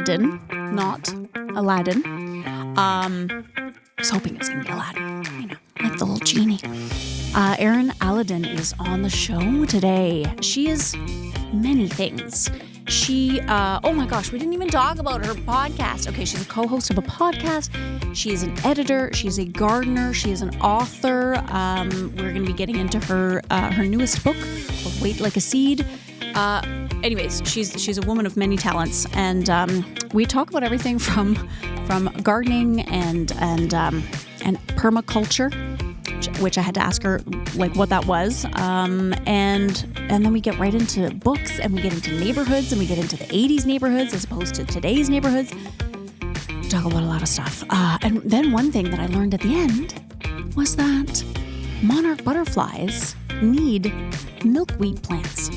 Alladin, not Aladdin. I was hoping it was going to be Aladdin, like the little genie. Erin Alladin is on the show today. She is many things. She, oh my gosh, we didn't even talk about her podcast. Okay, she's a co-host of a podcast. She is an editor. She's a gardener. She is an author. We're going to be getting into her newest book, Wait Like a Seed. Anyways, she's a woman of many talents, and we talk about everything from gardening and permaculture, which I had to ask her like what that was, and then we get right into books, and we get into neighborhoods, and we get into the 80s neighborhoods as opposed to today's neighborhoods. We talk about a lot of stuff, and then one thing that I learned at the end was that monarch butterflies need milkweed plants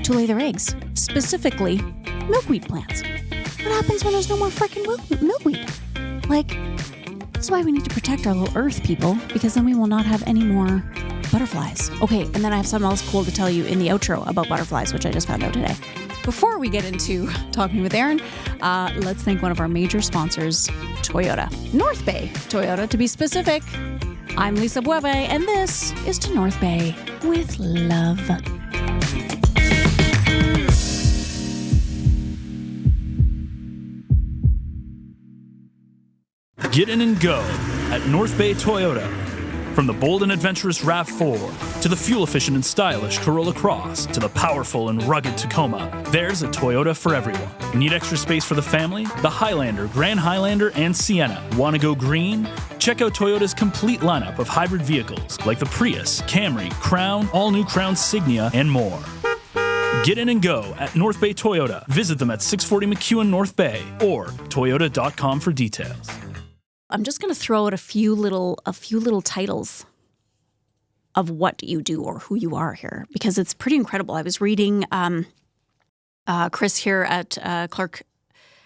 to lay their eggs, specifically milkweed plants. What happens when there's no more freaking milkweed? Like, that's why we need to protect our little earth, people, because then we will not have any more butterflies. Okay, and then I have something else cool to tell you in the outro about butterflies, which I just found out today. Before we get into talking with Erin, let's thank one of our major sponsors, Toyota. North Bay Toyota, to be specific. I'm Lisa Bueve, and this is To North Bay with Love. Get in and go at North Bay Toyota. From the bold and adventurous RAV4 to the fuel-efficient and stylish Corolla Cross to the powerful and rugged Tacoma, there's a Toyota for everyone. Need extra space for the family? The Highlander, Grand Highlander, and Sienna. Want to go green? Check out Toyota's complete lineup of hybrid vehicles like the Prius, Camry, Crown, all-new Crown Signia, and more. Get in and go at North Bay Toyota. Visit them at 640 McEwen North Bay or toyota.com for details. I'm just going to throw out a few little titles of what you do or who you are here, because it's pretty incredible. I was reading Chris here at Clark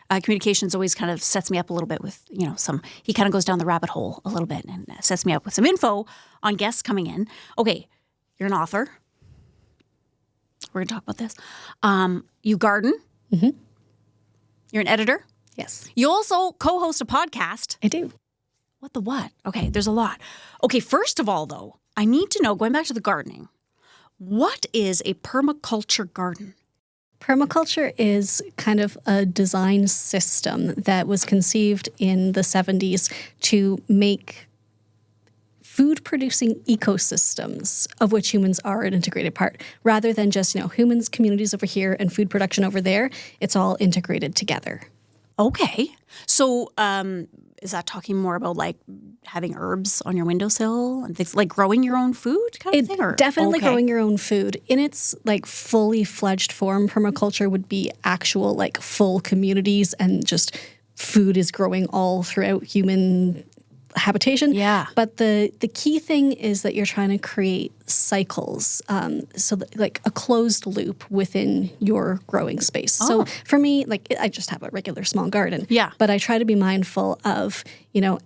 Communications always kind of sets me up a little bit with, he kind of goes down the rabbit hole a little bit and sets me up with some info on guests coming in. Okay, you're an author. We're going to talk about this. You garden. Mm-hmm. You're an editor. Yes. You also co-host a podcast. I do. What the what? Okay, there's a lot. Okay, first of all, though, I need to know, going back to the gardening, what is a permaculture garden? Permaculture is kind of a design system that was conceived in the 70s to make food-producing ecosystems, of which humans are an integrated part, rather than just, humans, communities over here, and food production over there. It's all integrated together. Okay. So is that talking more about like having herbs on your windowsill and things like growing your own food kind of thing? Or? Definitely growing your own food. In its like fully fledged form, permaculture would be actual like full communities and just food is growing all throughout human habitation. Yeah. But the key thing is that you're trying to create cycles, so that, like a closed loop within your growing space. Oh. So for me, like I just have a regular small garden. Yeah. But I try to be mindful of,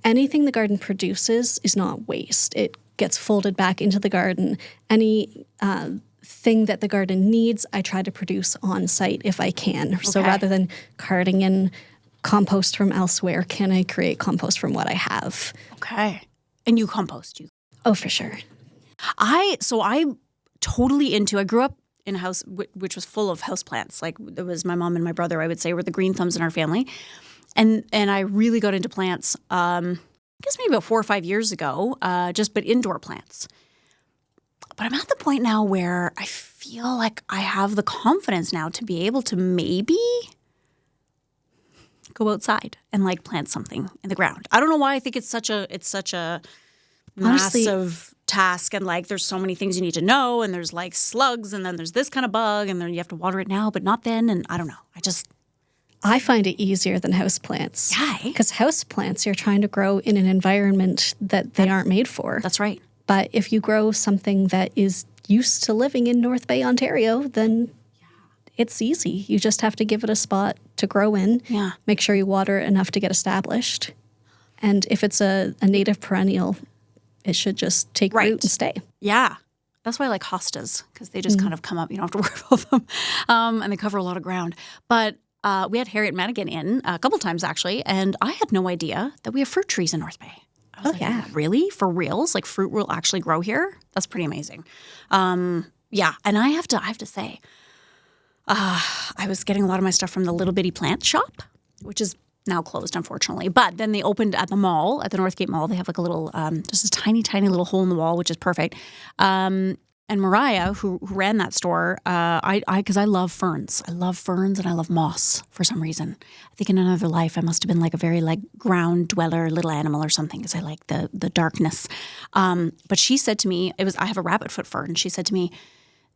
anything the garden produces is not waste. It gets folded back into the garden. Any thing that the garden needs, I try to produce on site if I can. Okay. So rather than carting in compost from elsewhere, can I create compost from what I have? Okay. And you compost, you? Oh, for sure. I'm totally into, I grew up in a house which was full of houseplants. Like it was my mom and my brother, I would say, were the green thumbs in our family. And I really got into plants, I guess maybe about 4 or 5 years ago, but indoor plants. But I'm at the point now where I feel like I have the confidence now to be able to maybe go outside and like plant something in the ground. I don't know why I think it's such a massive task, and like there's so many things you need to know, and there's like slugs, and then there's this kind of bug, and then you have to water it now but not then, and I don't know. I find it easier than houseplants. Yeah. Because houseplants you're trying to grow in an environment that they aren't made for. That's right. But if you grow something that is used to living in North Bay, Ontario, then it's easy. You just have to give it a spot to grow in. Yeah. Make sure you water enough to get established. And if it's a native perennial, it should just take root and stay. Yeah. That's why I like hostas, because they just kind of come up. You don't have to worry about them. And they cover a lot of ground. But we had Harriet Madigan in a couple times actually, and I had no idea that we have fruit trees in North Bay. I was yeah. Really? For reals? Like fruit will actually grow here? That's pretty amazing. Yeah, and I have to say, I was getting a lot of my stuff from the Little Bitty Plant Shop, which is now closed, unfortunately. But then they opened at the mall, at the Northgate Mall. They have like a little, just a tiny, tiny little hole in the wall, which is perfect. And Mariah, who ran that store, because I love ferns. I love ferns and I love moss for some reason. I think in another life I must have been like a very like ground dweller little animal or something because I like the darkness. But she said to me, I have a rabbit foot fern. She said to me,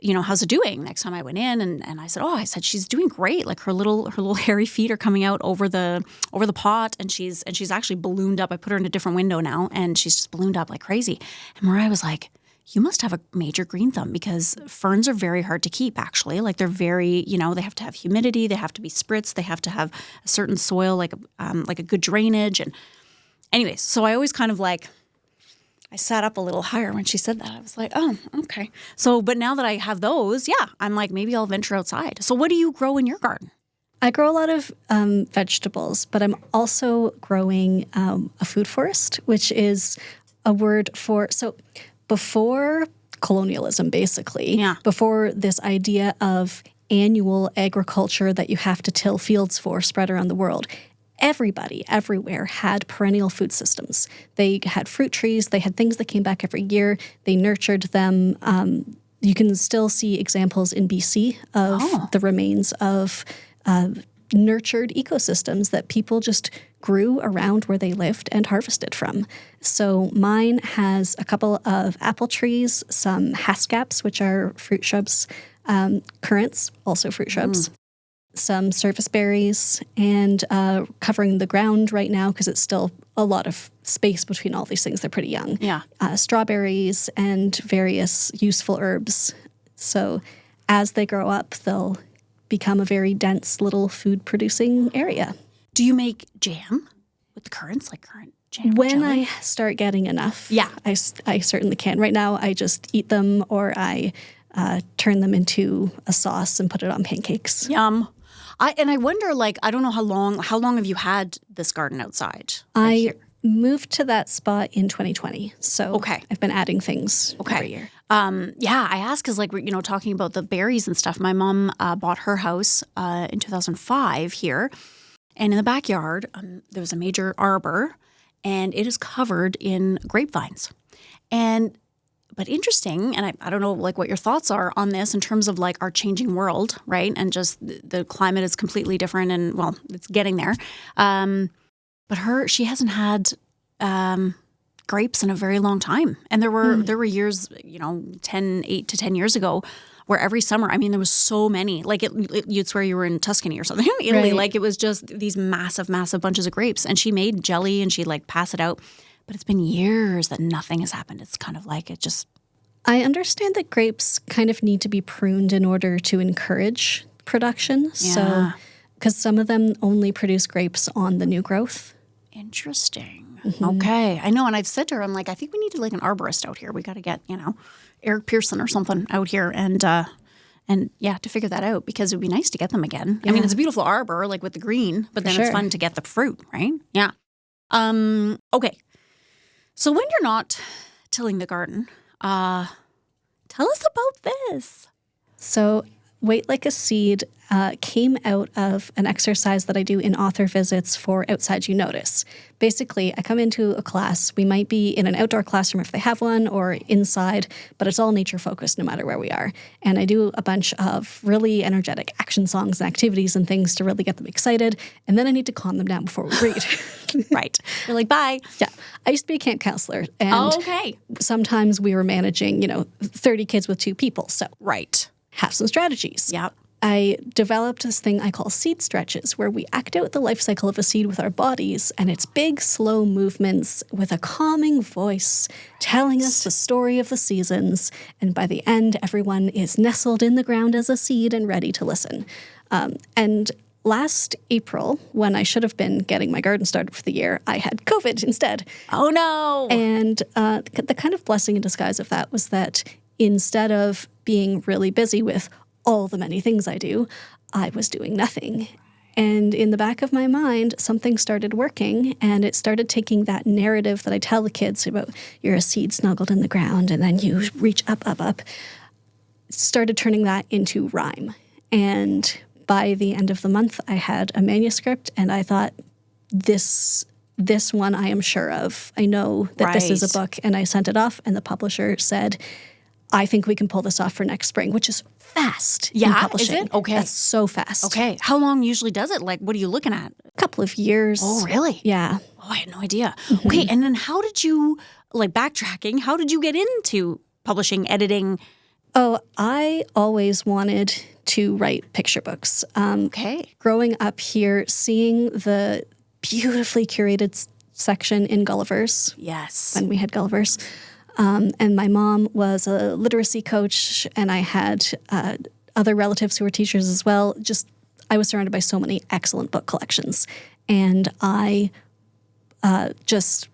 you know, how's it doing? Next time I went in and I said, she's doing great. Like her little hairy feet are coming out over the pot and she's actually ballooned up. I put her in a different window now and she's just ballooned up like crazy. And Mariah was like, you must have a major green thumb because ferns are very hard to keep, actually. Like they're very, you know, they have to have humidity, they have to be spritzed, they have to have a certain soil, like a good drainage. And anyways, so I always kind of like, I sat up a little higher when she said that. I was like, oh, okay. So, but now that I have those, yeah, I'm like, maybe I'll venture outside. So what do you grow in your garden? I grow a lot of vegetables, but I'm also growing a food forest, which is a word for, so before colonialism, basically, before this idea of annual agriculture that you have to till fields for spread around the world, everybody, everywhere had perennial food systems. They had fruit trees. They had things that came back every year. They nurtured them. You can still see examples in BC of the remains of nurtured ecosystems that people just grew around where they lived and harvested from. So mine has a couple of apple trees, some haskaps, which are fruit shrubs, currants, also fruit shrubs, some service berries, and covering the ground right now because it's still a lot of space between all these things. They're pretty young. Yeah. Strawberries and various useful herbs. So as they grow up, they'll become a very dense little food-producing area. Do you make jam with the currants, like currant jam? When jelly? I start getting enough, I certainly can. Right now, I just eat them or I turn them into a sauce and put it on pancakes. Yum. I wonder, like, I don't know how long have you had this garden outside? I moved to that spot in 2020. So I've been adding things every year. Yeah, I asked because, like, you know, talking about the berries and stuff, my mom bought her house in 2005 here. And in the backyard, there was a major arbor, and it is covered in grapevines. But interesting, and I don't know, like, what your thoughts are on this in terms of, like, our changing world, right? And just the climate is completely different and, well, it's getting there. But she hasn't had grapes in a very long time. And there were years, you know, 8 to 10 years ago where every summer, I mean, there was so many. Like, you'd swear you were in Tuscany or something, Italy. Right. Like, it was just these massive, massive bunches of grapes. And she made jelly and she'd, like, pass it out. But it's been years that nothing has happened. It's kind of like it just... I understand that grapes kind of need to be pruned in order to encourage production. Yeah. So, because some of them only produce grapes on the new growth. Interesting. Mm-hmm. Okay. I know. And I've said to her, I'm like, I think we need like an arborist out here. We got to get, you know, Eric Pearson or something out here and yeah, to figure that out because it would be nice to get them again. Yeah. I mean, it's a beautiful arbor, like with the green, but then it's fun to get the fruit, right? Yeah. Okay. So when you're not tilling the garden, tell us about this. So Wait Like a Seed came out of an exercise that I do in author visits for Outside You Notice. Basically, I come into a class. We might be in an outdoor classroom if they have one or inside, but it's all nature focused no matter where we are. And I do a bunch of really energetic action songs and activities and things to really get them excited. And then I need to calm them down before we read. Right. You're like, bye. Yeah. I used to be a camp counselor. And sometimes we were managing, 30 kids with 2 people. So have some strategies. Yep. I developed this thing I call seed stretches, where we act out the life cycle of a seed with our bodies, and it's big, slow movements with a calming voice telling us the story of the seasons. And by the end, everyone is nestled in the ground as a seed and ready to listen. And last April, when I should have been getting my garden started for the year, I had COVID instead. Oh, no. And the kind of blessing in disguise of that was that instead of being really busy with all the many things I do, I was doing nothing. And in the back of my mind, something started working, and it started taking that narrative that I tell the kids about you're a seed snuggled in the ground and then you reach up, up, up, started turning that into rhyme. And by the end of the month, I had a manuscript, and I thought, this one I am sure of. I know that this is a book, and I sent it off, and the publisher said, I think we can pull this off for next spring, which is fast in publishing. Is it? Okay. That's so fast. Okay. How long usually does it? Like, what are you looking at? A couple of years. Oh, really? Yeah. Oh, I had no idea. Mm-hmm. Okay, and then how did you, like backtracking, how did you get into publishing, editing? Oh, I always wanted to write picture books. Okay. Growing up here, seeing the beautifully curated section in Gulliver's. Yes. When we had Gulliver's. And my mom was a literacy coach, and I had other relatives who were teachers as well. I was surrounded by so many excellent book collections. And I don't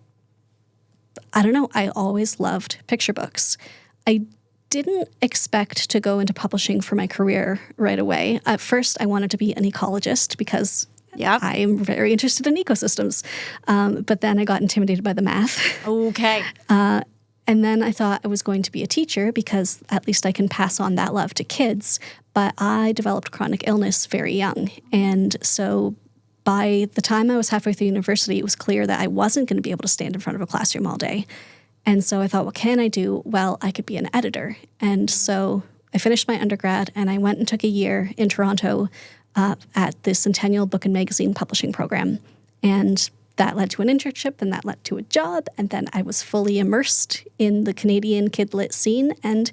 know, I always loved picture books. I didn't expect to go into publishing for my career right away. At first, I wanted to be an ecologist because I am very interested in ecosystems. But then I got intimidated by the math. Okay. And then I thought I was going to be a teacher because at least I can pass on that love to kids. But I developed chronic illness very young. And so by the time I was halfway through university, it was clear that I wasn't going to be able to stand in front of a classroom all day. And so I thought, what can I do? Well, I could be an editor. And so I finished my undergrad, and I went and took a year in Toronto at the Centennial Book and Magazine Publishing Program. And that led to an internship, and that led to a job, and then I was fully immersed in the Canadian kid-lit scene, and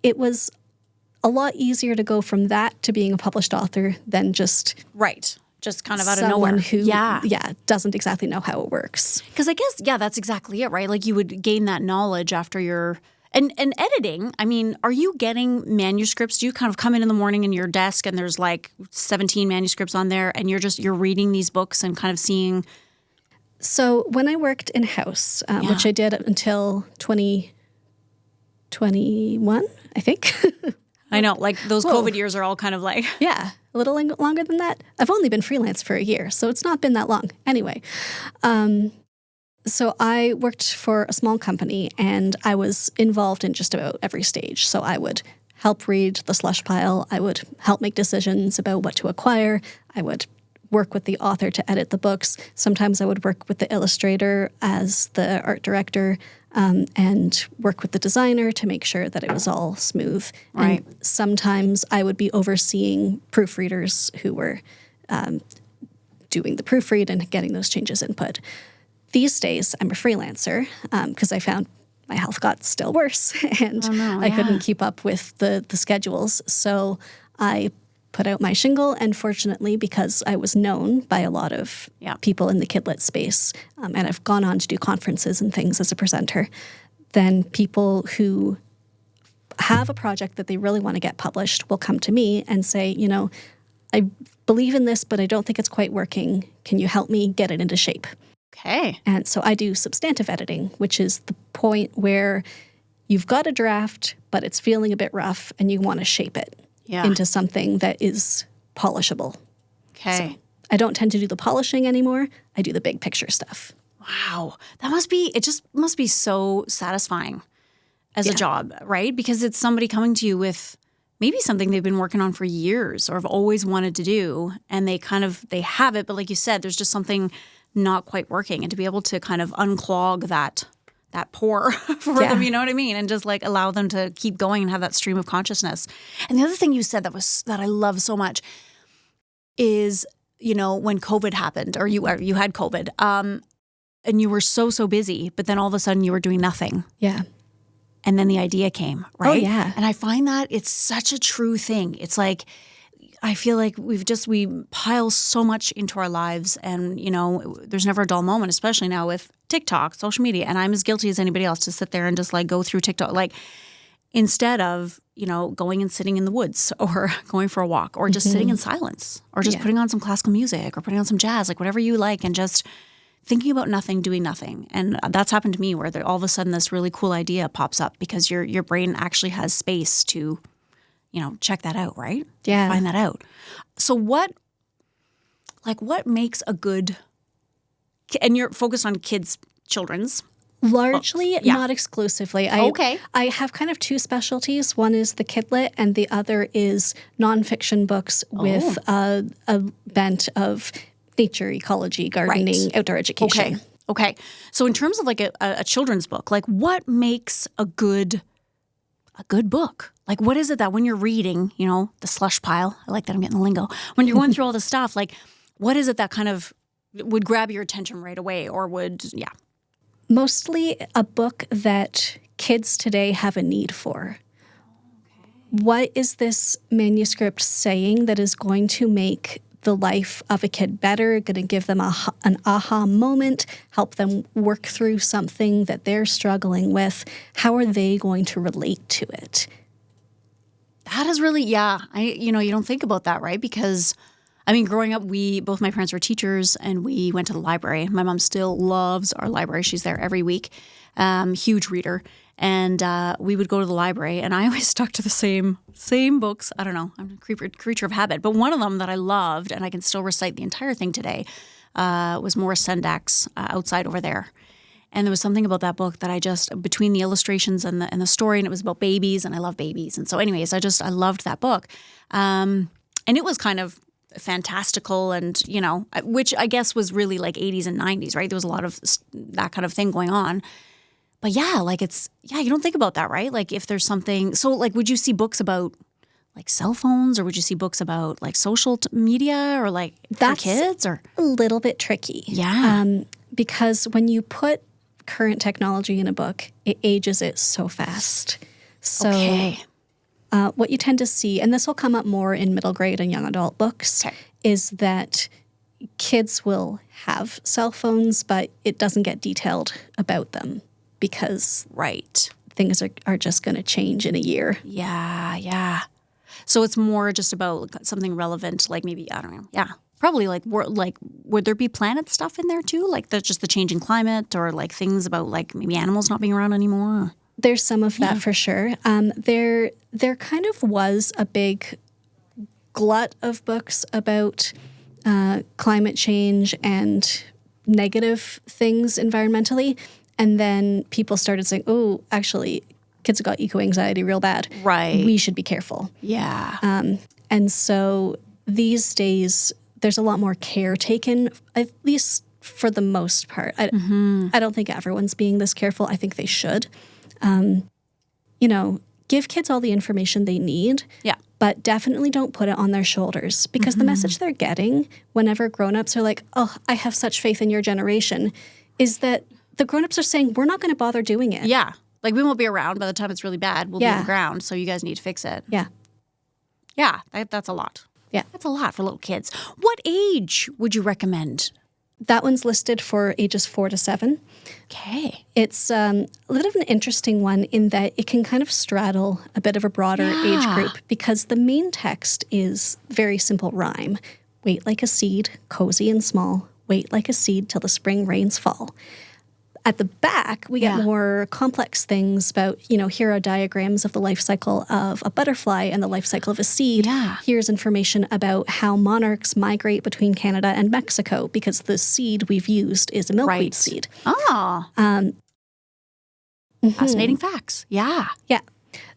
it was a lot easier to go from that to being a published author than just just kind of out of nowhere. Someone who doesn't exactly know how it works. Because I guess, that's exactly it, right? Like you would gain that knowledge after your... And editing, I mean, are you getting manuscripts? Do you kind of come in the morning in your desk and there's like 17 manuscripts on there, and you're reading these books and kind of seeing... So when I worked in-house, which I did until 2021, I think. I know, like those COVID years are all kind of like... Yeah, a little longer than that. I've only been freelance for a year, so it's not been that long. Anyway, so I worked for a small company, and I was involved in just about every stage. So I would help read the slush pile. I would help make decisions about what to acquire. I would work with the author to edit the books. Sometimes I would work with the illustrator as the art director, and work with the designer to make sure that it was all smooth. Right. And sometimes I would be overseeing proofreaders who were doing the proofread and getting those changes input. These days, I'm a freelancer because I found my health got still worse, and I couldn't keep up with the schedules. So I put out my shingle, and fortunately, because I was known by a lot of people in the kidlit space, and I've gone on to do conferences and things as a presenter, then people who have a project that they really want to get published will come to me and say, I believe in this, but I don't think it's quite working. Can you help me get it into shape? Okay. And so I do substantive editing, which is the point where you've got a draft, but it's feeling a bit rough, and you want to shape it into something that is polishable. Okay. So I don't tend to do the polishing anymore. I do the big picture stuff. Wow. It just must be so satisfying as a job, right? Because it's somebody coming to you with maybe something they've been working on for years or have always wanted to do, and they have it, but like you said, there's just something not quite working, and to be able to kind of unclog that pour for them, you know what I mean? And just like allow them to keep going and have that stream of consciousness. And the other thing you said that I love so much is, when COVID happened, or you had COVID, and you were so busy, but then all of a sudden you were doing nothing. Yeah. And then the idea came, right? Oh, yeah. And I find that it's such a true thing. It's like, I feel like we pile so much into our lives, and, there's never a dull moment, especially now with TikTok, social media. And I'm as guilty as anybody else to sit there and just like go through TikTok, like instead of, going and sitting in the woods or going for a walk or just sitting in silence or just putting on some classical music or putting on some jazz, like whatever you like, and just thinking about nothing, doing nothing. And that's happened to me where all of a sudden this really cool idea pops up because your brain actually has space to check that out, right? Yeah. Find that out. So what like what makes a good, and you're focused on children's. Largely, yeah. not exclusively. Okay. I have kind of two specialties. One is the kidlit, and the other is nonfiction books with a bent of nature, ecology, gardening, outdoor education. Okay. So in terms of like a children's book, like what makes a good book? Like what is it that when you're reading, the slush pile, I like that I'm getting the lingo, when you're going through all this stuff, like what is it that kind of would grab your attention right away or would, Mostly a book that kids today have a need for. What is this manuscript saying that is going to make the life of a kid better, going to give them an aha moment, help them work through something that they're struggling with? How are they going to relate to it? That is really, you don't think about that, right? Because growing up, both my parents were teachers and we went to the library. My mom still loves our library. She's there every week. Huge reader. And we would go to the library and I always stuck to the same books. I don't know. I'm a creature of habit. But one of them that I loved and I can still recite the entire thing today was Morris Sendak's Outside Over There. And there was something about that book that I just, between the illustrations and the story, and it was about babies and I love babies. And so anyways, I loved that book. And it was kind of fantastical and, which I guess was really like 80s and 90s, right? There was a lot of that kind of thing going on. But you don't think about that, right? Like if there's something, so like would you see books about like cell phones or would you see books about like social media or like for kids or? A little bit tricky. Yeah. Because when you put current technology in a book, it ages it so fast. So okay. What you tend to see, and this will come up more in middle grade and young adult books, is that kids will have cell phones, but it doesn't get detailed about them because things are just going to change in a year. Yeah. So it's more just about something relevant, like maybe, I don't know, probably like would there be planet stuff in there too? Like just the changing climate or like things about like maybe animals not being around anymore? There's some of that for sure. There kind of was a big glut of books about climate change and negative things environmentally. And then people started saying, oh, actually, kids have got eco-anxiety real bad. Right. We should be careful. Yeah. And so these days, there's a lot more care taken, at least for the most part. I don't think everyone's being this careful. I think they should. Give kids all the information they need, but definitely don't put it on their shoulders because the message they're getting whenever grown-ups are like, oh, I have such faith in your generation, is that the grown-ups are saying, we're not going to bother doing it. Yeah. Like we won't be around by the time it's really bad. We'll be on the ground, so you guys need to fix it. Yeah. Yeah, that's a lot. Yeah. That's a lot for little kids. What age would you recommend? That one's listed for ages 4 to 7. Okay. It's a bit of an interesting one in that it can kind of straddle a bit of a broader age group because the main text is very simple rhyme. Wait like a seed, cozy and small. Wait like a seed till the spring rains fall. At the back, we get more complex things about, here are diagrams of the life cycle of a butterfly and the life cycle of a seed. Yeah. Here's information about how monarchs migrate between Canada and Mexico because the seed we've used is a milkweed seed. Oh. Fascinating facts. Yeah. Yeah.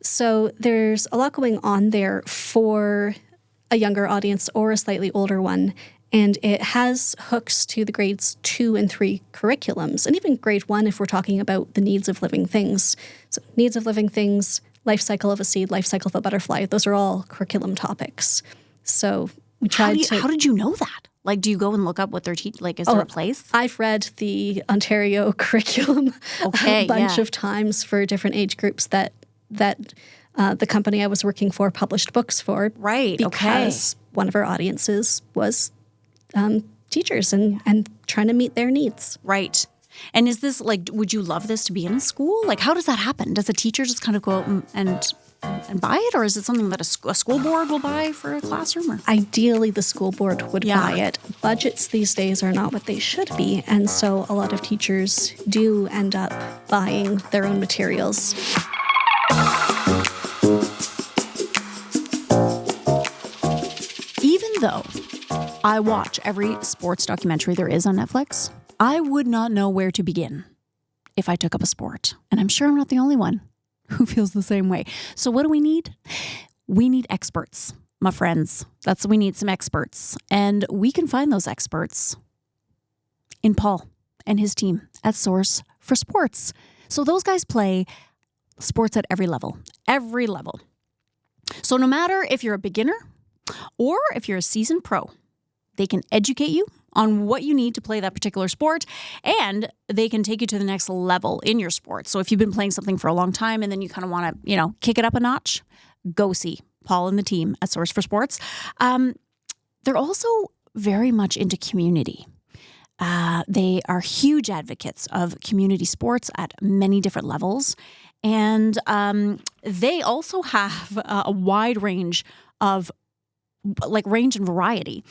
So there's a lot going on there for a younger audience or a slightly older one. And it has hooks to the grades 2 and 3 curriculums, and even grade 1 if we're talking about the needs of living things. So needs of living things, life cycle of a seed, life cycle of a butterfly, those are all curriculum topics. So we tried How did you know that? Like, do you go and look up what they're teaching? Like, is there a place? I've read the Ontario curriculum a bunch of times for different age groups that the company I was working for published books for. Right, because one of our audiences was teachers and trying to meet their needs. Right. And is this like, would you love this to be in a school? Like, how does that happen? Does a teacher just kind of go out and buy it? Or is it something that a school board will buy for a classroom? Or? Ideally, the school board would buy it. Budgets these days are not what they should be. And so a lot of teachers do end up buying their own materials. Even though I watch every sports documentary there is on Netflix. I would not know where to begin if I took up a sport. And I'm sure I'm not the only one who feels the same way. So what do we need? We need experts, my friends. We need some experts. And we can find those experts in Paul and his team at Source for Sports. So those guys play sports at every level. Every level. So no matter if you're a beginner or if you're a seasoned pro, they can educate you on what you need to play that particular sport, and they can take you to the next level in your sport. So if you've been playing something for a long time and then you kind of want to, kick it up a notch, go see Paul and the team at Source for Sports. They're also very much into community. They are huge advocates of community sports at many different levels. And they also have a wide range of, range and variety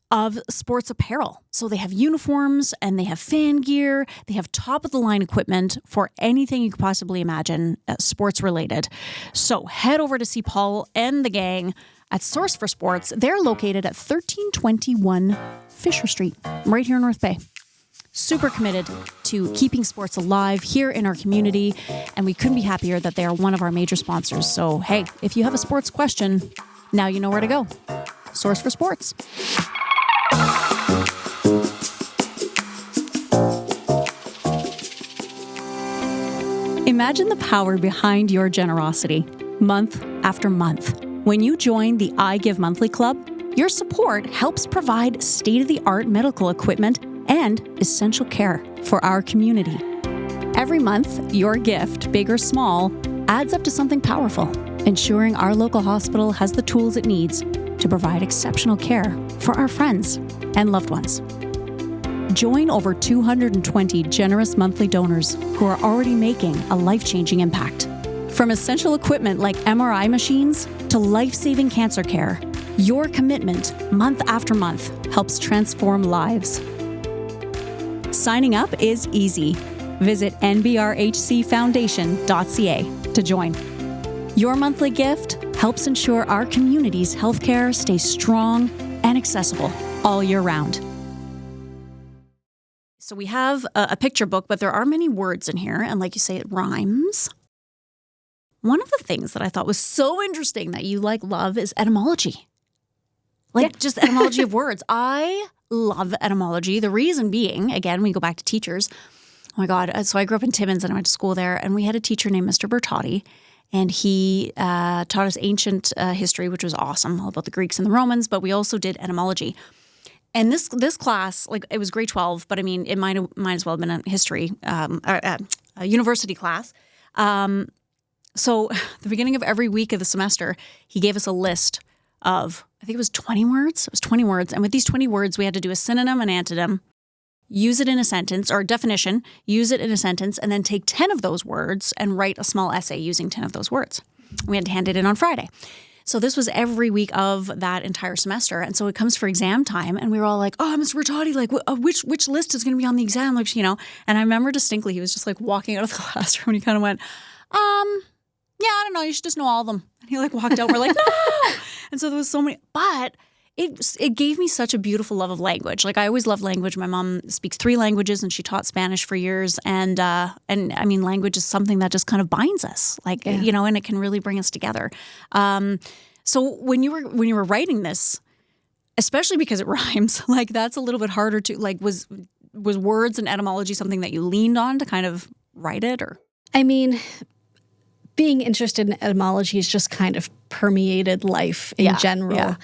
of sports apparel. So they have uniforms and they have fan gear. They have top-of-the-line equipment for anything you could possibly imagine sports related. So head over to see Paul and the gang at Source for Sports. They're located at 1321 Fisher Street, right here in North Bay. Super committed to keeping sports alive here in our community, and we couldn't be happier that they are one of our major sponsors. So, hey, if you have a sports question, now you know where to go. Source for Sports. Imagine the power behind your generosity, month after month. When you join the I Give Monthly Club, your support helps provide state-of-the-art medical equipment and essential care for our community. Every month, your gift, big or small, adds up to something powerful, ensuring our local hospital has the tools it needs to provide exceptional care for our friends and loved ones. Join over 220 generous monthly donors who are already making a life-changing impact. From essential equipment like MRI machines to life-saving cancer care, your commitment, month after month, helps transform lives. Signing up is easy. Visit nbrhcfoundation.ca to join. Your monthly gift helps ensure our community's healthcare stays strong and accessible all year round. So we have a picture book, but there are many words in here, and like you say, it rhymes. One of the things that I thought was so interesting that you love is etymology. Just etymology of words. I love etymology. The reason being, again, we go back to teachers. Oh my God. So I grew up in Timmins and I went to school there, and we had a teacher named Mr. Bertotti, and he taught us ancient history, which was awesome, all about the Greeks and the Romans, but we also did etymology. And this class, it was grade 12, but I mean, it might as well have been a history, a university class. So the beginning of every week of the semester, he gave us a list of, I think it was 20 words. It was 20 words. And with these 20 words, we had to do a synonym and antonym, use it in a sentence, or definition, use it in a sentence, and then take 10 of those words and write a small essay using 10 of those words. We had to hand it in on Friday. So this was every week of that entire semester. And so it comes for exam time, and we were all like, oh, Mr. Bertotti, which list is going to be on the exam? And I remember distinctly, he was just walking out of the classroom, and he kind of went, yeah, I don't know, you should just know all of them. And he walked out. We're like, no! And so there was so many, but it gave me such a beautiful love of language. I always loved language. My mom speaks 3 languages, and she taught Spanish for years. And I mean, language is something that just kind of binds us, and it can really bring us together. So when you were writing this, especially because it rhymes, that's a little bit harder to, was words and etymology something that you leaned on to kind of write it, or? I mean, being interested in etymology has just kind of permeated life in general. Yeah.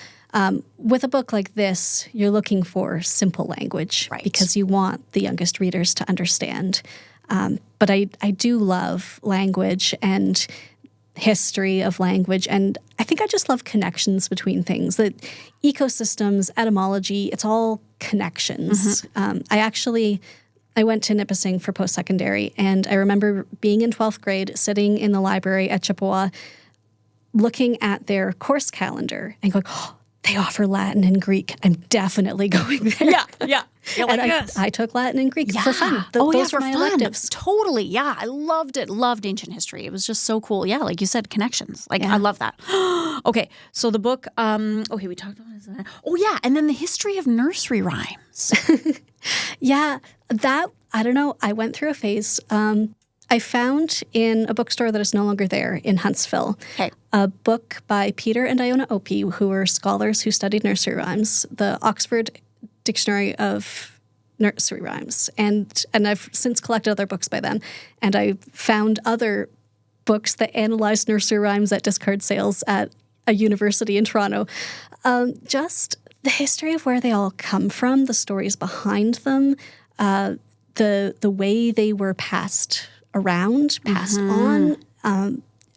With a book like this, you're looking for simple language, right, because you want the youngest readers to understand. But I do love language and history of language, and I think I just love connections between things. That ecosystems, etymology, it's all connections. Mm-hmm. I went to Nipissing for post-secondary, and I remember being in 12th grade, sitting in the library at Chippewa, looking at their course calendar and going, oh, they offer Latin and Greek. I'm definitely going there. Yeah. You're like, And yes. I took Latin and Greek for fun. Those were my electives. Totally. Yeah. I loved it. Loved ancient history. It was just so cool. Yeah. Like you said, connections. Like I love that. Okay. So the book, okay, we talked about this. Oh yeah. And then the history of nursery rhymes. Yeah. That, I don't know. I went through a phase. I found in a bookstore that is no longer there in Huntsville a book by Peter and Iona Opie, who were scholars who studied nursery rhymes, the Oxford Dictionary of Nursery Rhymes. And I've since collected other books by them. And I found other books that analyzed nursery rhymes at discard sales at a university in Toronto. Just the history of where they all come from, the stories behind them, the way they were passed around, passed on.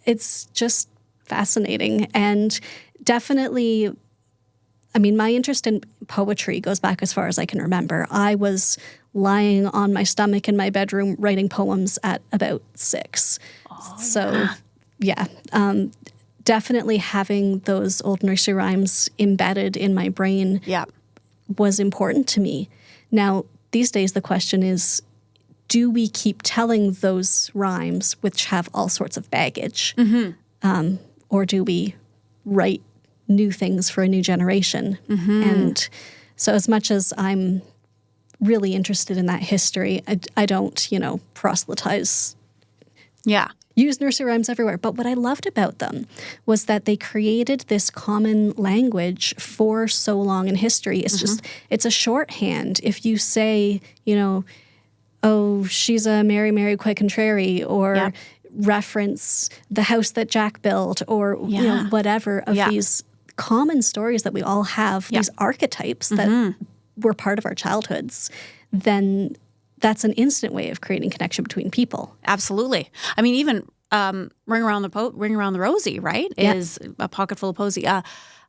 It's just fascinating. And definitely, I mean, my interest in poetry goes back as far as I can remember. I was lying on my stomach in my bedroom writing poems at about 6. Definitely having those old nursery rhymes embedded in my brain was important to me. Now, these days, the question is, do we keep telling those rhymes, which have all sorts of baggage, or do we write new things for a new generation? And so as much as I'm really interested in that history, I don't, proselytize. Yeah. Use nursery rhymes everywhere. But what I loved about them was that they created this common language for so long in history. It's just, it's a shorthand. If you say, oh, she's a Mary, Mary, quite contrary, or reference the house that Jack built, or whatever of these common stories that we all have, these archetypes that were part of our childhoods, then that's an instant way of creating connection between people. Absolutely. I mean, even Ring Around the Rosie, right, is a pocket full of posy.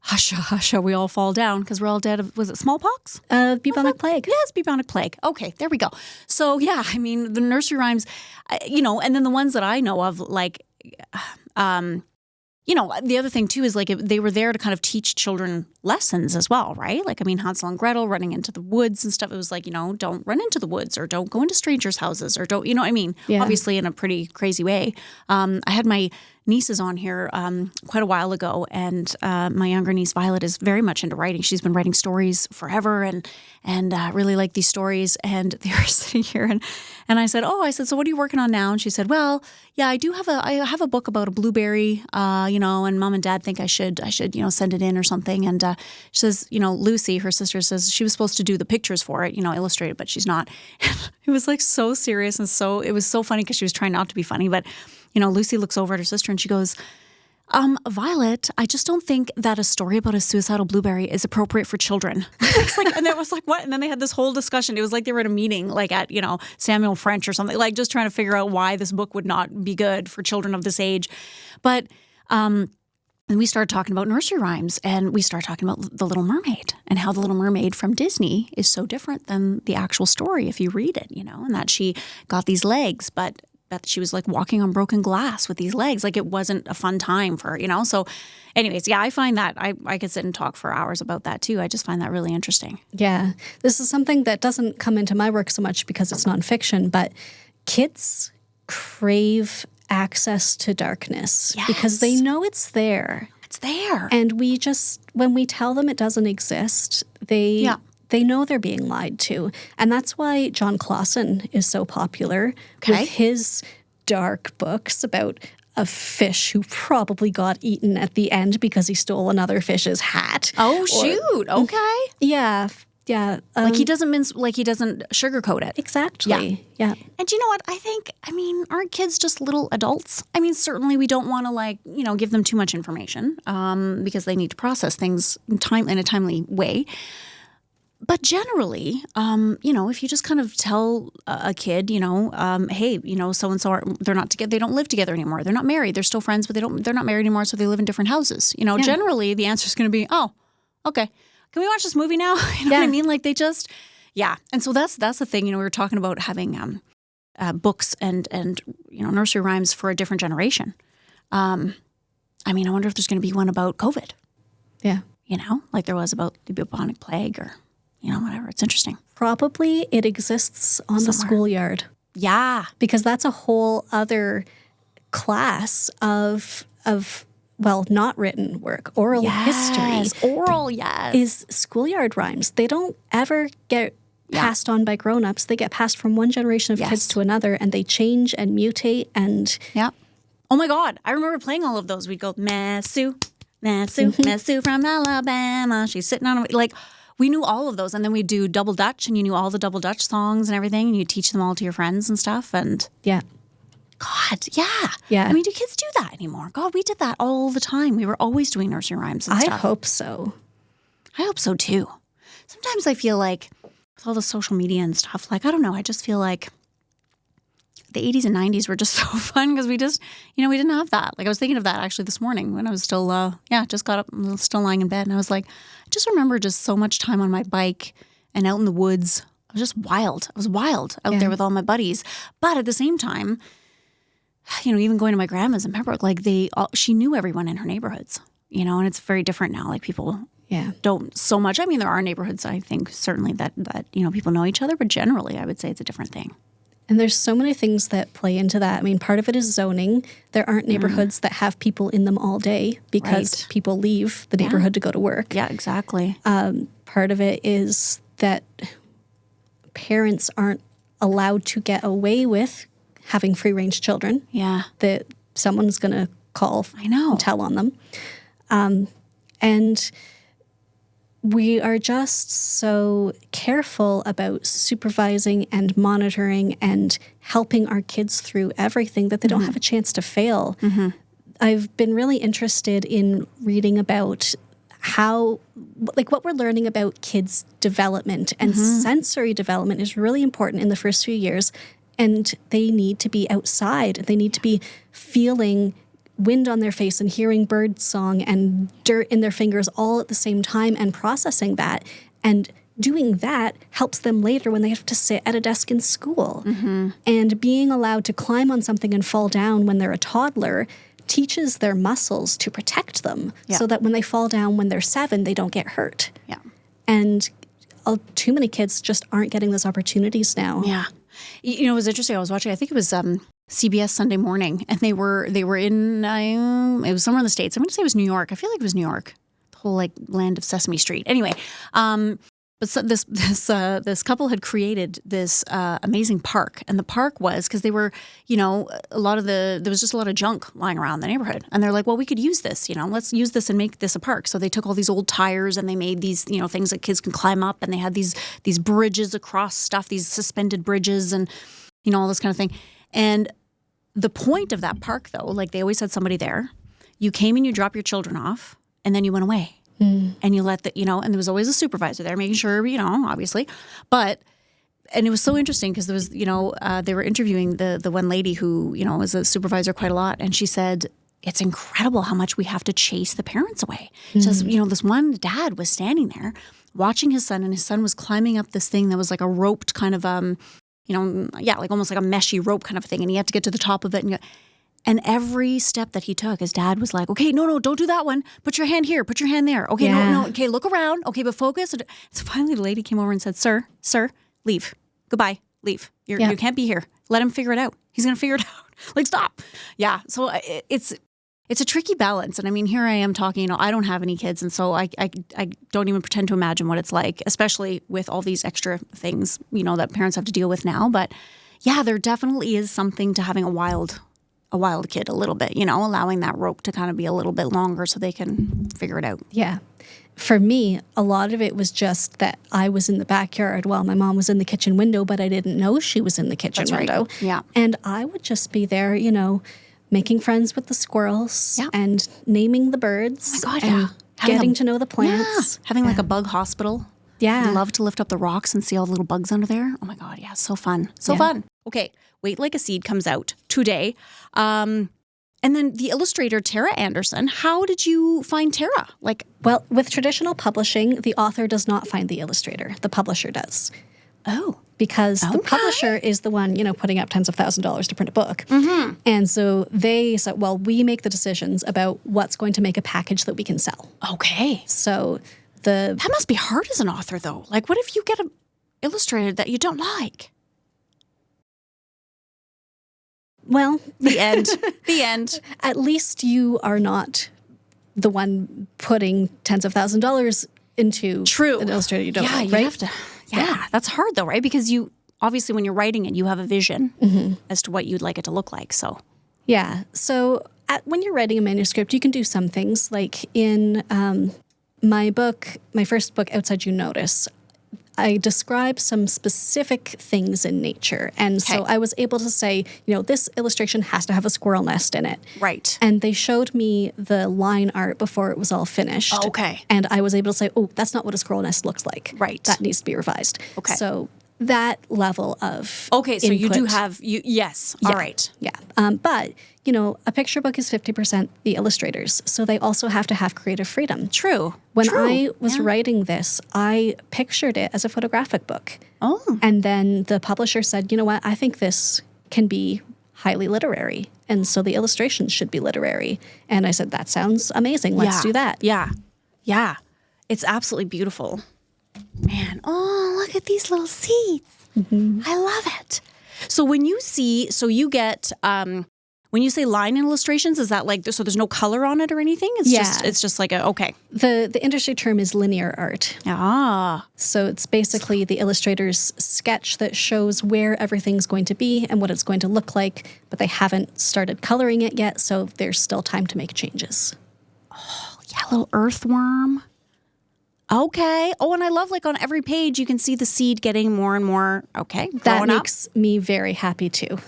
Husha, husha, we all fall down because we're all dead of, was it smallpox? Bubonic plague. Yes, bubonic plague. Okay, there we go. So, yeah, I mean, the nursery rhymes, and then the ones that I know of, like, the other thing, too, is like they were there to kind of teach children lessons as well, right? Like, I mean, Hansel and Gretel running into the woods and stuff. It was like, don't run into the woods, or don't go into strangers' houses, or don't, obviously in a pretty crazy way. I had my nieces on here quite a while ago, and my younger niece Violet is very much into writing. She's been writing stories forever, and really like these stories. And they were sitting here, and I said, so what are you working on now? And she said, well, yeah, I have a book about a blueberry, and Mom and Dad think I should send it in or something. And she says, Lucy, her sister, says she was supposed to do the pictures for it, illustrate it, but she's not. It was like so serious, and it was so funny because she was trying not to be funny, but Lucy looks over at her sister and she goes, Violet, I just don't think that a story about a suicidal blueberry is appropriate for children. And it was like, what? And then they had this whole discussion. It was like they were at a meeting, like at, Samuel French or something, like just trying to figure out why this book would not be good for children of this age. But, and we started talking about nursery rhymes, and we started talking about The Little Mermaid and how The Little Mermaid from Disney is so different than the actual story if you read it, and that she got these legs, but that she was like walking on broken glass with these legs. Like, it wasn't a fun time for her, So anyways, I find that I could sit and talk for hours about that too. I just find that really interesting. Yeah. This is something that doesn't come into my work so much because it's nonfiction, but kids crave access to darkness because they know it's there. It's there. And we just, when we tell them it doesn't exist, they know they're being lied to. And that's why John Clausen is so popular with his dark books about a fish who probably got eaten at the end because he stole another fish's hat. Oh, shoot. Okay. Yeah. Yeah. He doesn't sugarcoat it. Exactly. Yeah. And you know what? Aren't kids just little adults? Certainly we don't want to give them too much information because they need to process things in a timely way. But generally, if you just kind of tell a kid, hey, so-and-so, they're not together, they don't live together anymore. They're not married. They're still friends, but they're not married anymore, so they live in different houses. Generally the answer is going to be, oh, okay. Can we watch this movie now? You know what I mean? Like, they just, And so that's the thing, we were talking about having books and nursery rhymes for a different generation. I wonder if there's going to be one about COVID. Yeah. like there was about the bubonic plague or, whatever. It's interesting. Probably it exists on the schoolyard. Yeah. Because that's a whole other class of not written work, oral history. Oral, yes. Is schoolyard rhymes. They don't ever get passed on by grown-ups. They get passed from one generation of kids to another, and they change and mutate and... Yeah. Oh my God. I remember playing all of those. We'd go, Messu, Messu from Alabama. She's sitting on a... We knew all of those. And then we'd do Double Dutch, and you knew all the Double Dutch songs and everything, and you'd teach them all to your friends and stuff. And yeah. God, yeah. Yeah. I mean, do kids do that anymore? God, we did that all the time. We were always doing nursery rhymes and stuff. I hope so. I hope so, too. Sometimes I feel like with all the social media and stuff, I don't know, I just feel like the 80s and 90s were just so fun because we just, we didn't have that. I was thinking of that actually this morning when I was still, just got up and was still lying in bed. And I was like, I just remember just so much time on my bike and out in the woods. I was just wild. I was wild out there with all my buddies. But at the same time, even going to my grandma's in Pembroke, she knew everyone in her neighborhoods, and it's very different now. People don't so much. I mean, there are neighborhoods, I think, certainly that people know each other, but generally I would say it's a different thing. And there's so many things that play into that. I mean, part of it is zoning. There aren't neighborhoods that have people in them all day because people leave the neighborhood to go to work. Yeah, exactly. Part of it is that parents aren't allowed to get away with having free-range children. Yeah. That someone's going to call and tell on them. And we are just so careful about supervising and monitoring and helping our kids through everything that they don't have a chance to fail. Mm-hmm. I've been really interested in reading about how, what we're learning about kids' development and sensory development is really important in the first few years. And they need to be outside. They need to be feeling wind on their face and hearing bird song and dirt in their fingers all at the same time and processing that. And doing that helps them later when they have to sit at a desk in school. Mm-hmm. And being allowed to climb on something and fall down when they're a toddler teaches their muscles to protect them so that when they fall down when they're 7, they don't get hurt. Yeah. And too many kids just aren't getting those opportunities now. Yeah. It was interesting. I was watching, I think it was CBS Sunday Morning, and they were in, it was somewhere in the States. I'm going to say it was New York. I feel like it was New York, the whole land of Sesame Street. Anyway, but so this couple had created this amazing park, and the park was because they were, there was just a lot of junk lying around the neighborhood, and they're like, well, we could use this, let's use this and make this a park. So they took all these old tires and they made these, things that kids can climb up, and they had these bridges across stuff, these suspended bridges, and all this kind of thing. And the point of that park, though, they always had somebody there. You came and you dropped your children off, and then you went away. And you let and there was always a supervisor there making sure, obviously. And it was so interesting because there was, they were interviewing the one lady who, was a supervisor quite a lot. And she said, it's incredible how much we have to chase the parents away. She says, this one dad was standing there watching his son, and his son was climbing up this thing that was like a roped kind of, almost like a meshy rope kind of thing. And he had to get to the top of it and every step that he took, his dad was like, okay, no, don't do that one. Put your hand here. Put your hand there. Okay, no. Okay, look around. Okay, but focus. So finally the lady came over and said, sir, leave. Goodbye. Leave. You can't be here. Let him figure it out. He's going to figure it out. Stop. Yeah. So it's a tricky balance. And I mean, here I am talking, I don't have any kids. And so I don't even pretend to imagine what it's like, especially with all these extra things, that parents have to deal with now. But yeah, there definitely is something to having a wild kid a little bit, allowing that rope to kind of be a little bit longer so they can figure it out. Yeah. For me, a lot of it was just that I was in the backyard while my mom was in the kitchen window, but I didn't know she was in the kitchen window. Right. Yeah. And I would just be there, making friends with the squirrels and naming the birds and getting to know the plants. Having a bug hospital. Yeah. I'd love to lift up the rocks and see all the little bugs under there. Oh my God, yeah, so fun. So fun. Okay, Wait Like a Seed comes out today. And then the illustrator, Tara Anderson, how did you find Tara? Well, with traditional publishing, the author does not find the illustrator. The publisher does. Oh. because the publisher is the one, putting up tens of thousands of dollars to print a book. Mm-hmm. And so they said, well, we make the decisions about what's going to make a package that we can sell. Okay. So that must be hard as an author, though. Like, what if you get an illustrator that you don't like? Well, the end. The end. At least you are not the one putting tens of thousands of dollars into an illustrator you don't like, right? You have to. Yeah, that's hard though, right? Because you obviously, when you're writing it, you have a vision as to what you'd like it to look like. So, yeah. So when you're writing a manuscript, you can do some things. Like in my first book, Outside You Notice, I describe some specific things in nature. And so I was able to say, this illustration has to have a squirrel nest in it. Right. And they showed me the line art before it was all finished. Oh, okay. And I was able to say, that's not what a squirrel nest looks like. Right. That needs to be revised. Okay. So that level of Okay, so input, you do have, yes. Yeah, all right. Yeah. But, a picture book is 50% the illustrators. So they also have to have creative freedom. True. When I was writing this, I pictured it as a photographic book. Oh. And then the publisher said, you know what, I think this can be highly literary. And so the illustrations should be literary. And I said, that sounds amazing. Let's do that. Yeah. Yeah. It's absolutely beautiful. Man, look at these little seeds. Mm-hmm. I love it. So when you get, when you say line illustrations, is that like, so there's no color on it or anything? It's just like okay. The industry term is linear art. Ah. So it's basically the illustrator's sketch that shows where everything's going to be and what it's going to look like, but they haven't started coloring it yet, so there's still time to make changes. Oh, yeah, little earthworm. Okay. Oh, and I love like on every page you can see the seed getting more and more, That makes me very happy too.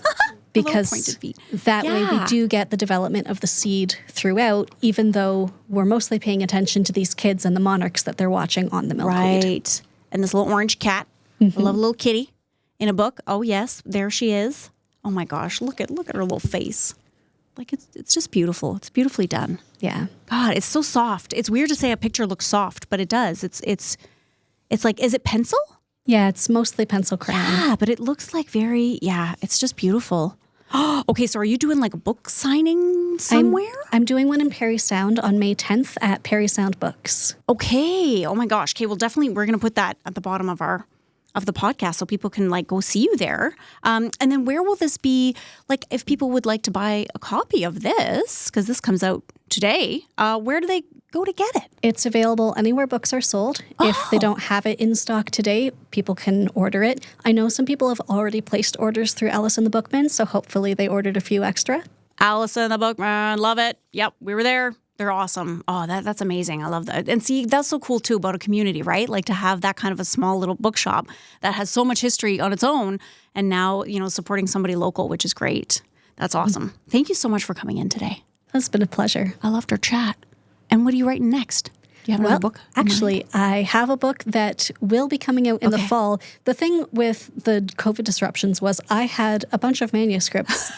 Because that way we do get the development of the seed throughout, even though we're mostly paying attention to these kids and the monarchs that they're watching on the milkweed. Right. And this little orange cat. I love a little kitty in a book. Oh, yes. There she is. Oh, my gosh. Look at her little face. Like, it's just beautiful. It's beautifully done. Yeah. God, it's so soft. It's weird to say a picture looks soft, but it does. It's like, is it pencil? Yeah, it's mostly pencil crayon. Yeah, but it looks like it's just beautiful. Okay, so are you doing like a book signing somewhere? I'm doing one in Parry Sound on May 10th at Parry Sound Books. Okay. Oh my gosh. Okay, well definitely we're going to put that at the bottom of the podcast so people can like go see you there. And then where will this be? Like if people would like to buy a copy of this, because this comes out today, where do they go to get it? It's available anywhere books are sold. If they don't have it in stock today, people can order it. I know some people have already placed orders through Alice and the Bookman, so hopefully they ordered a few extra. Alice and the Bookman, love it. Yep, we were there. They're awesome. Oh, that's amazing. I love that. And see, that's so cool too about a community, right? Like to have that kind of a small little bookshop that has so much history on its own and now, supporting somebody local, which is great. That's awesome. Thank you so much for coming in today. It's been a pleasure. I loved our chat. And what are you writing next? Do you have another book? Actually, I have a book that will be coming out in the fall. The thing with the COVID disruptions was I had a bunch of manuscripts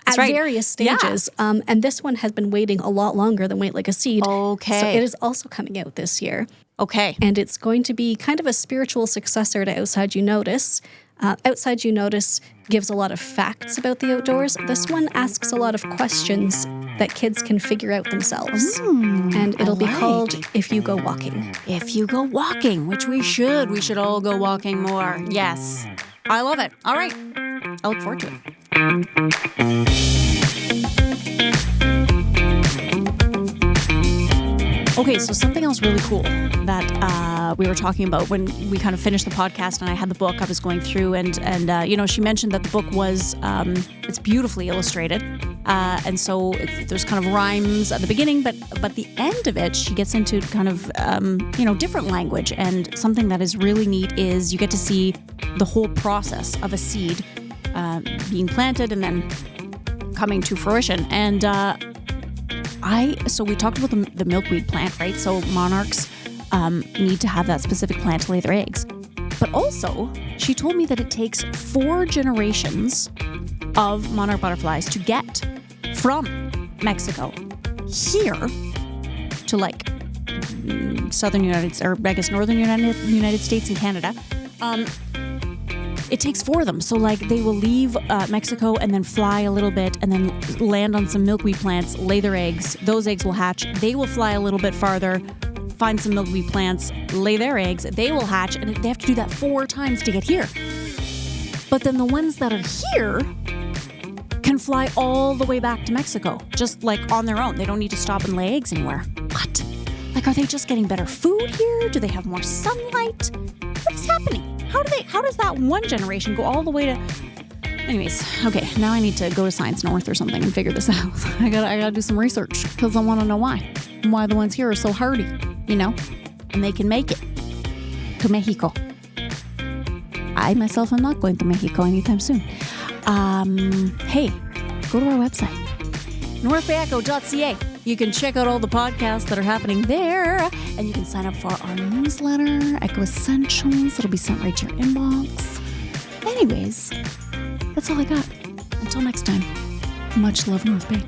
at various stages. Yeah. And this one has been waiting a lot longer than Wait Like a Seed. Okay. So it is also coming out this year. Okay. And it's going to be kind of a spiritual successor to Outside You Notice. Outside You Notice gives a lot of facts about the outdoors. This one asks a lot of questions that kids can figure out themselves. And it'll be called If You Go Walking. If You Go Walking, which we should. We should all go walking more. Yes. I love it. All right. I look forward to it. Okay, so something else really cool that we were talking about when we kind of finished the podcast and I had the book I was going through and she mentioned that the book was, it's beautifully illustrated. And so there's kind of rhymes at the beginning, but the end of it, she gets into kind of, different language. And something that is really neat is you get to see the whole process of a seed being planted and then coming to fruition. And so we talked about the milkweed plant, right? So monarchs need to have that specific plant to lay their eggs. But also, she told me that it takes 4 generations of monarch butterflies to get from Mexico here to like southern United States, or I guess northern United States and Canada. it takes 4 of them. So like they will leave Mexico and then fly a little bit and then land on some milkweed plants, lay their eggs. Those eggs will hatch. They will fly a little bit farther, find some milkweed plants, lay their eggs. They will hatch, and they have to do that 4 times to get here. But then the ones that are here can fly all the way back to Mexico, just like on their own. They don't need to stop and lay eggs anywhere. What? Like, are they just getting better food here? Do they have more sunlight? What is happening? How does that one generation go all the way to... Anyways, okay, now I need to go to Science North or something and figure this out. I gotta do some research because I want to know why the ones here are so hardy, and they can make it to Mexico. I myself am not going to Mexico anytime soon. Hey, go to our westsite, northbayecho.ca. You can check out all the podcasts that are happening there, and you can sign up for our newsletter, Echo Essentials. It'll be sent right to your inbox. Anyways, that's all I got. Until next time, much love, North Bay.